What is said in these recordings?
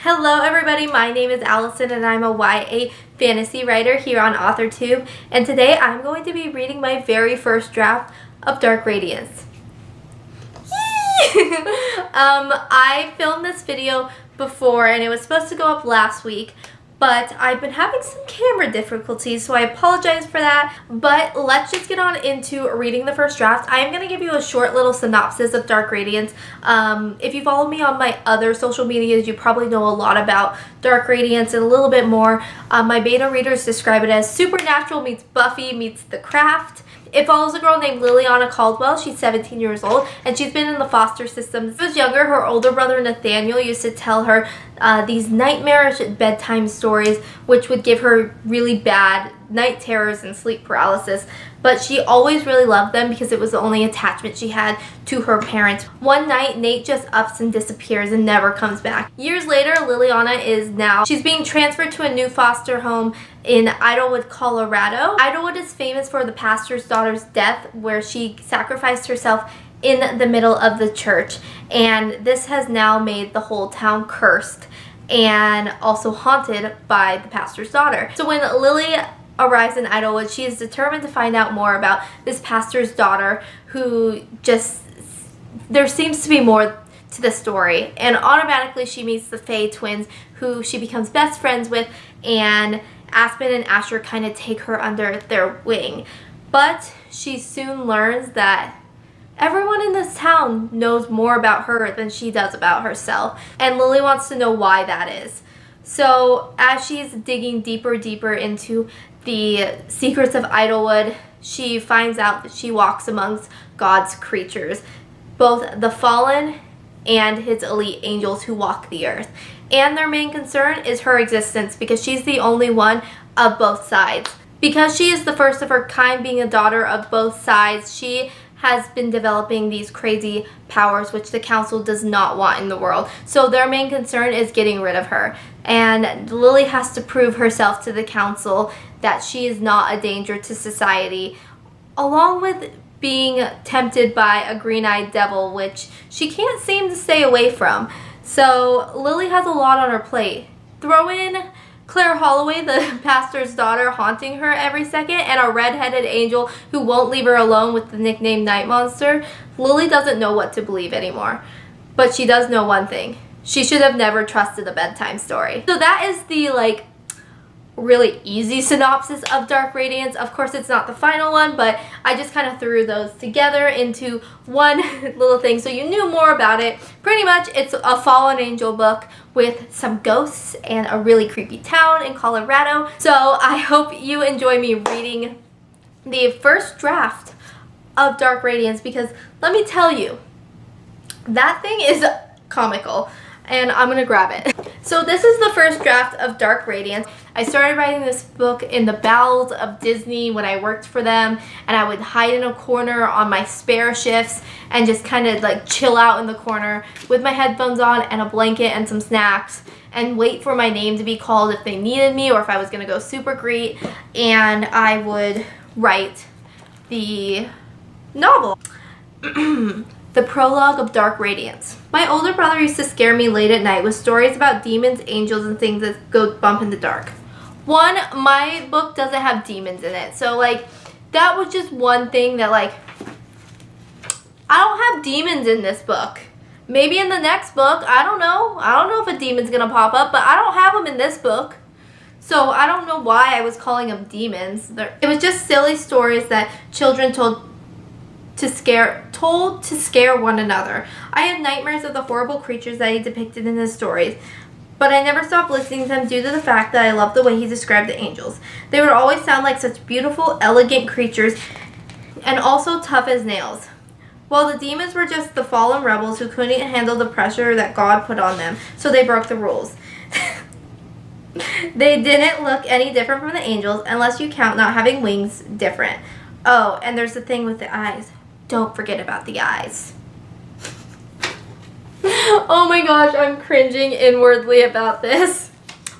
Hello everybody, my name is Allison and I'm a YA fantasy writer here on AuthorTube, and today I'm going to be reading my very first draft of Dark Radiance. I filmed this video before and it was supposed to go up last week, but I've been having some camera difficulties, so I apologize for that. But let's just get on into reading the first draft. I am going to give you a short little synopsis of Dark Radiance. If you follow me on my other social medias, you probably know a lot about Dark Radiance and a little bit more. My beta readers describe it as Supernatural meets Buffy meets The Craft. It follows a girl named Liliana Caldwell. She's 17 years old and she's been in the foster system. When she was younger, her older brother Nathaniel used to tell her these nightmarish bedtime stories which would give her really bad night terrors and sleep paralysis. But she always really loved them because it was the only attachment she had to her parents. One night, Nate just ups and disappears and never comes back. Years later, Liliana she's being transferred to a new foster home in Idlewood, Colorado. Idlewood is famous for the pastor's daughter's death, where she sacrificed herself in the middle of the church. And this has now made the whole town cursed and also haunted by the pastor's daughter. So when Lily arrives in Idlewood, she is determined to find out more about this pastor's daughter, who there seems to be more to the story, and automatically she meets the Faye twins, who she becomes best friends with, and Aspen and Asher kind of take her under their wing. But she soon learns that everyone in this town knows more about her than she does about herself, and Lily wants to know why that is. So as she's digging deeper into the secrets of Idlewood, she finds out that she walks amongst God's creatures, both the fallen and his elite angels who walk the earth. And their main concern is her existence, because she's the only one of both sides. Because she is the first of her kind, being a daughter of both sides, she has been developing these crazy powers which the council does not want in the world. So their main concern is getting rid of her. And Lily has to prove herself to the council that she is not a danger to society, along with being tempted by a green-eyed devil, which she can't seem to stay away from. So Lily has a lot on her plate. Throw in Claire Holloway, the pastor's daughter, haunting her every second, and a red-headed angel who won't leave her alone with the nickname Night Monster. Lily doesn't know what to believe anymore. But she does know one thing. She should have never trusted a bedtime story. So that is the, really easy synopsis of Dark Radiance. Of course, it's not the final one, but I just kind of threw those together into one little thing so you knew more about it. Pretty much, it's a fallen angel book with some ghosts and a really creepy town in Colorado. So I hope you enjoy me reading the first draft of Dark Radiance, because let me tell you, that thing is comical. And I'm gonna grab it. So this is the first draft of Dark Radiance. I started writing this book in the bowels of Disney when I worked for them, and I would hide in a corner on my spare shifts and just kind of chill out in the corner with my headphones on and a blanket and some snacks, and wait for my name to be called if they needed me or if I was gonna go super great, and I would write the novel. The prologue of Dark Radiance. My older brother used to scare me late at night with stories about demons, angels, and things that go bump in the dark. One, my book doesn't have demons in it. So, that was just one thing that, I don't have demons in this book. Maybe in the next book, I don't know. I don't know if a demon's gonna pop up, but I don't have them in this book. So, I don't know why I was calling them demons. It was just silly stories that children told to scare one another. I had nightmares of the horrible creatures that he depicted in his stories, but I never stopped listening to them due to the fact that I loved the way he described the angels. They would always sound like such beautiful, elegant creatures, and also tough as nails. While the demons were just the fallen rebels who couldn't handle the pressure that God put on them, so they broke the rules. They didn't look any different from the angels, unless you count not having wings different. Oh, and there's the thing with the eyes. Don't forget about the eyes. Oh my gosh, I'm cringing inwardly about this.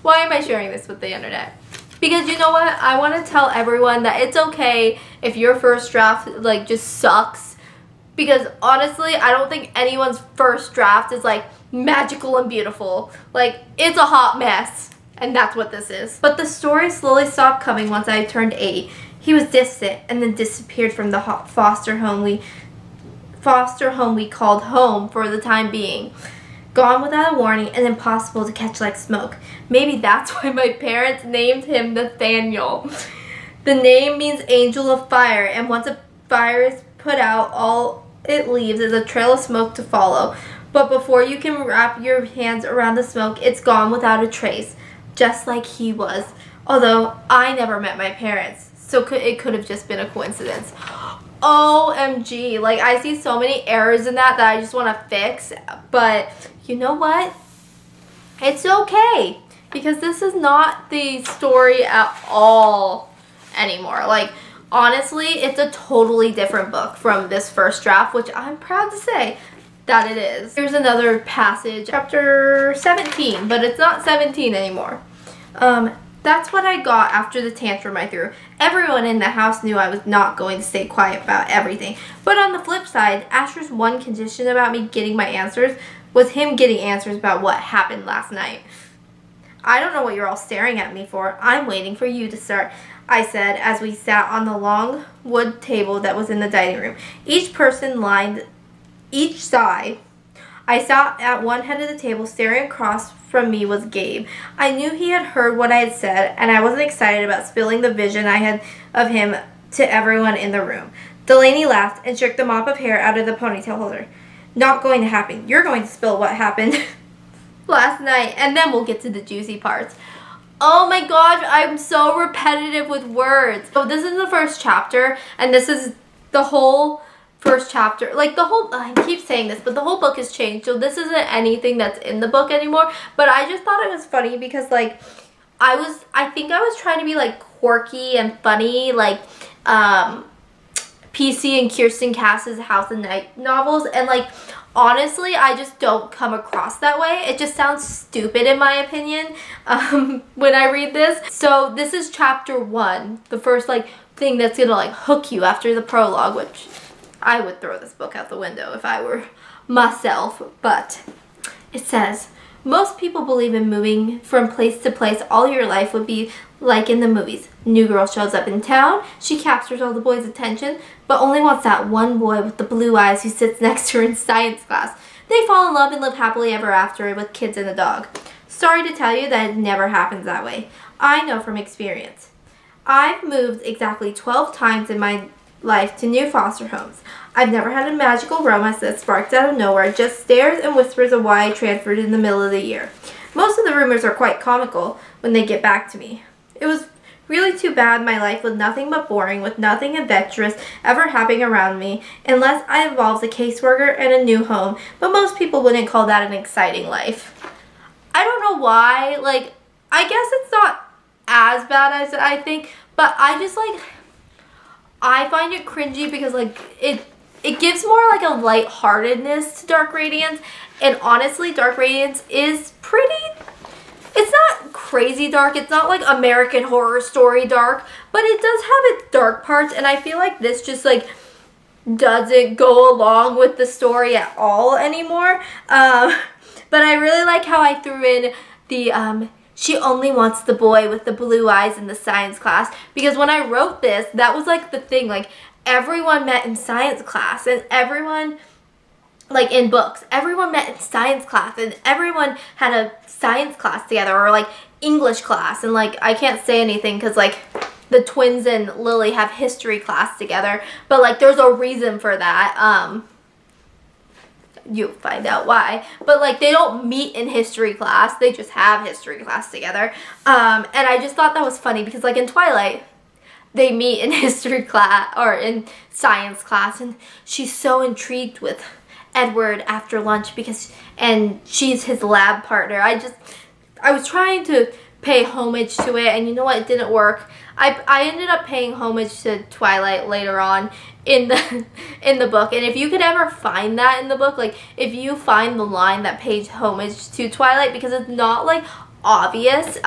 Why am I sharing this with the internet? Because you know what? I want to tell everyone that it's okay if your first draft just sucks. Because honestly, I don't think anyone's first draft is like magical and beautiful. Like, it's a hot mess. And that's what this is. But the story slowly stopped coming once I turned 8. He was distant and then disappeared from the foster home we called home for the time being. Gone without a warning and impossible to catch like smoke. Maybe that's why my parents named him Nathaniel. The name means angel of fire, and once a fire is put out, all it leaves is a trail of smoke to follow. But before you can wrap your hands around the smoke, it's gone without a trace. Just like he was. Although I never met my parents, so it could have just been a coincidence. OMG, like I see so many errors in that I just want to fix, but you know what? It's okay, because this is not the story at all anymore. Like, honestly, it's a totally different book from this first draft, which I'm proud to say that it is. Here's another passage, chapter 17, but it's not 17 anymore. That's what I got after the tantrum I threw. Everyone in the house knew I was not going to stay quiet about everything. But on the flip side, Asher's one condition about me getting my answers was him getting answers about what happened last night. I don't know what you're all staring at me for. I'm waiting for you to start, I said as we sat on the long wood table that was in the dining room. Each person lined each side. I sat at one head of the table. Staring across from me was Gabe. I knew he had heard what I had said, and I wasn't excited about spilling the vision I had of him to everyone in the room. Delaney laughed and shook the mop of hair out of the ponytail holder. Not going to happen. You're going to spill what happened last night, and then we'll get to the juicy parts. Oh my gosh, I'm so repetitive with words. So this is the first chapter, and this is the whole first chapter. Like, the whole, I keep saying this, but the whole book has changed, so this isn't anything that's in the book anymore. But I just thought it was funny because, like, I think I was trying to be, like, quirky and funny, like, PC and Kirsten Cass's House and Night novels, and, like, honestly, I just don't come across that way. It just sounds stupid in my opinion when I read this. So this is chapter 1, the first, like, thing that's gonna, like, hook you after the prologue, which I would throw this book out the window if I were myself. But it says, most people believe in moving from place to place all your life would be like in the movies. New girl shows up in town, she captures all the boys' attention, but only wants that one boy with the blue eyes who sits next to her in science class. They fall in love and live happily ever after with kids and a dog. Sorry to tell you that it never happens that way. I know from experience. I've moved exactly 12 times in my life to new foster homes. I've never had a magical romance that sparked out of nowhere, just stares and whispers of why I transferred in the middle of the year. Most of the rumors are quite comical when they get back to me. It was really too bad my life was nothing but boring, with nothing adventurous ever happening around me, unless I involved a caseworker and a new home, but most people wouldn't call that an exciting life. I don't know why, like, I guess it's not as bad as I think, but I just, like, I find it cringy because, like, it gives more, like, a lightheartedness to Dark Radiance, and honestly, Dark Radiance is pretty, it's not crazy dark, it's not, like, American Horror Story dark, but it does have its dark parts, and I feel like this just, like, doesn't go along with the story at all anymore, but I really like how I threw in the, she only wants the boy with the blue eyes in the science class, because when I wrote this, that was, like, the thing, like, everyone met in science class, and everyone, like, in books, everyone met in science class, and everyone had a science class together, or, like, English class, and, like, I can't say anything, because, like, the twins and Lily have history class together, but, like, there's a reason for that, you'll find out why, but, like, they don't meet in history class, they just have history class together, and I just thought that was funny, because, like, in Twilight, they meet in history class, or in science class, and she's so intrigued with Edward after lunch, and she's his lab partner. I was trying to pay homage to it, and you know what, it didn't work. I ended up paying homage to Twilight later on in the book, and if you could ever find that in the book, like, if you find the line that pays homage to Twilight, because it's not, like, obvious,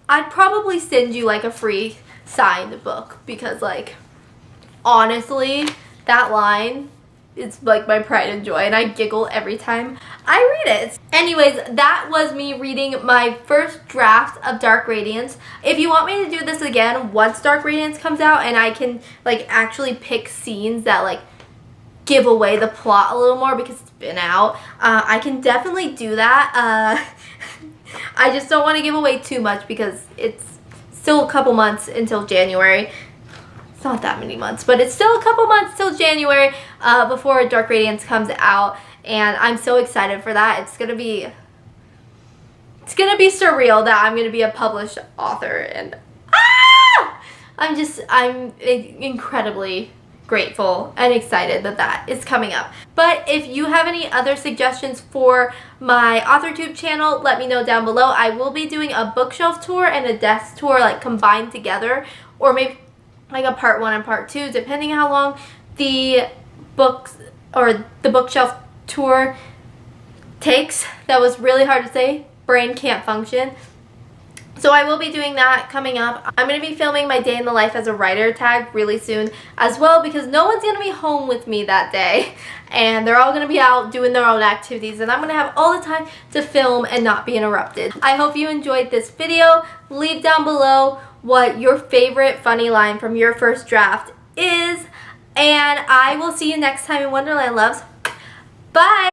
I'd probably send you, like, a free signed book, because, like, honestly, that line, it's like my pride and joy, and I giggle every time I read it. Anyways, that was me reading my first draft of Dark Radiance. If you want me to do this again once Dark Radiance comes out and I can like actually pick scenes that like give away the plot a little more because it's been out, I can definitely do that. I just don't want to give away too much because it's still a couple months until January. It's not that many months, but it's still a couple months till January before Dark Radiance comes out, and I'm so excited for that. It's gonna be surreal that I'm gonna be a published author, and I'm incredibly grateful and excited that that is coming up. But if you have any other suggestions for my AuthorTube channel, let me know down below. I will be doing a bookshelf tour and a desk tour like combined together, or maybe like a part 1 and part 2, depending how long the books or the bookshelf tour takes. That was really hard to say. Brain can't function. So I will be doing that coming up. I'm going to be filming my day in the life as a writer tag really soon as well, because no one's going to be home with me that day, and they're all going to be out doing their own activities, and I'm going to have all the time to film and not be interrupted. I hope you enjoyed this video. Leave down below what your favorite funny line from your first draft is, and I will see you next time in Wonderland, loves. Bye!